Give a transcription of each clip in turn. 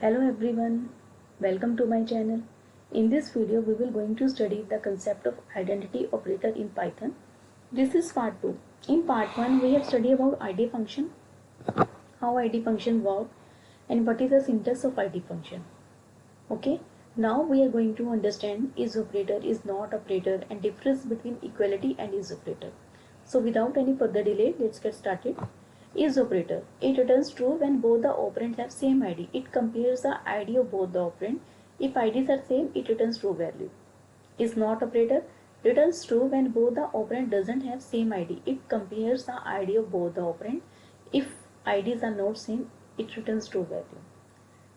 Hello everyone, welcome to my channel. In this video we will going to study the concept of identity operator in Python. This is part 2. In part 1 we have studied about ID function, how ID function work and what is the syntax of ID function. Okay, now we are going to understand is operator, is not operator and difference between equality and is operator. So without any further delay, let's get started. Is operator. It returns true when both the operands have same ID. It compares the ID of both the operand. If IDs are same, it returns true value. Is not operator. Returns true when both the operand doesn't have same ID. It compares the ID of both the operand. If IDs are not same, it returns true value.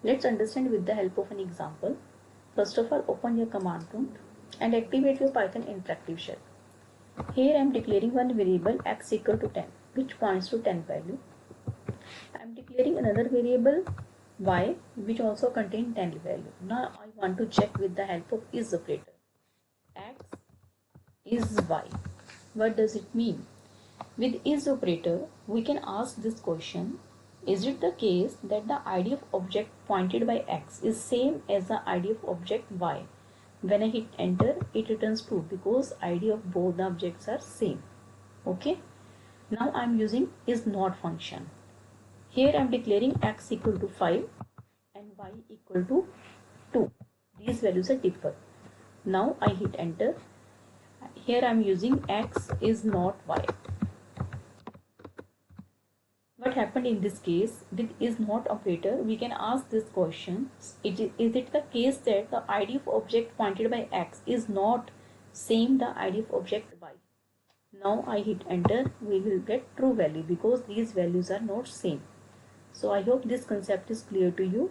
Let's understand with the help of an example. First of all, open your command prompt and activate your Python interactive shell. Here I am declaring one variable x equal to 10, which points to 10 value. I am declaring another variable y, which also contains 10 value. Now I want to check with the help of is operator. X is y. What does it mean? With is operator, we can ask this question: is it the case that the ID of object pointed by x is same as the ID of object y? When I hit enter, it returns true because ID of both the objects are same. Okay. Now I am using is not function. Here I am declaring x equal to 5 and y equal to 2. These values are differ. Now I hit enter. Here I am using x is not y. What happened in this case? With is not operator, we can ask this question: is it the case that the ID of object pointed by x is not same the ID of object y? Now I hit enter, we will get true value because these values are not same. So I hope this concept is clear to you.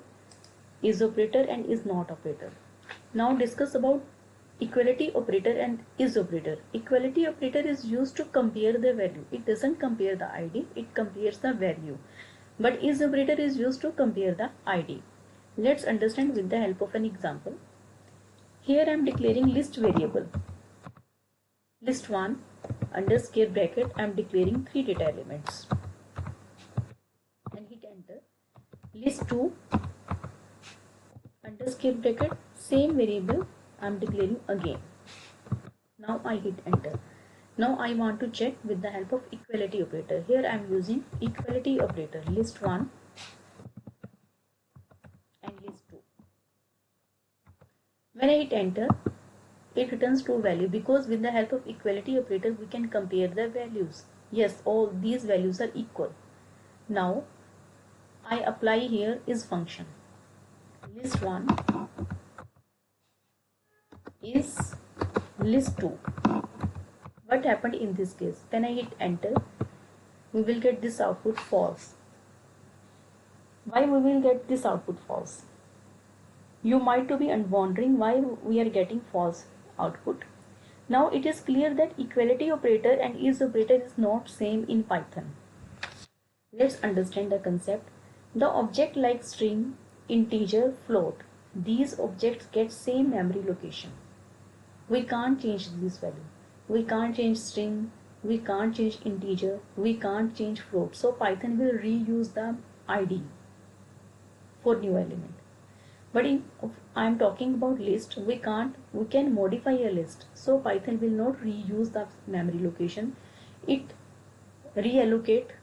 Is operator and is not operator. Now discuss about equality operator and is operator. Equality operator is used to compare the value. It doesn't compare the ID, it compares the value. But is operator is used to compare the ID. Let's understand with the help of an example. Here I am declaring list variable. List1 under square bracket I am declaring 3 data elements. And hit enter. List2 under square bracket same variable I am declaring again. Now I hit enter. Now I want to check with the help of equality operator. Here I am using equality operator list1 and list2. When I hit enter, it returns true value because with the help of equality operator we can compare the values. Yes, all these values are equal. Now I apply here is function. List1 is list2. What happened in this case? When I hit enter, we will get this output false. Why we will get this output false? You might be wondering why we are getting false output. Now it is clear that equality operator and is operator is not same in Python. Let's understand the concept. The object like string, integer, float, these objects get same memory location. We can't change this value. We can't change string, we can't change integer, we can't change float. So Python will reuse the ID for new element. But if I am talking about list, we can modify a list. So Python will not reuse the memory location. It reallocate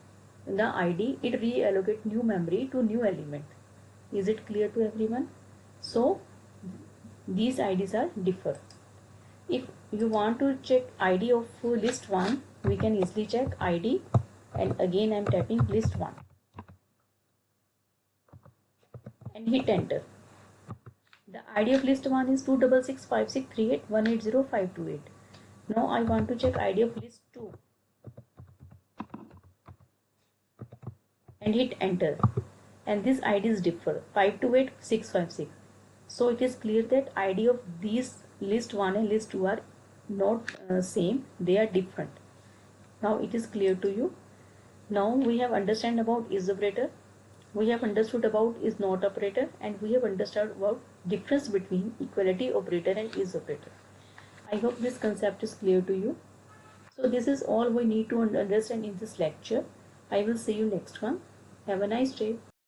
the ID, it reallocate new memory to new element. Is it clear to everyone? So these IDs are differ. If you want to check ID of list1, we can easily check ID, and again I am typing list1 and hit enter. The ID of list1 is 2665638180528. Now I want to check ID of list2 and hit enter, and this IDs differ 528656. So it is clear that ID of these list1 and list2 are not same, they are different. Now it is clear to you. Now we have understand about is operator, we have understood about is not operator, and we have understood about difference between equality operator and is operator. I hope this concept is clear to you. So this is all we need to understand in this lecture. I will see you next one. Have a nice day.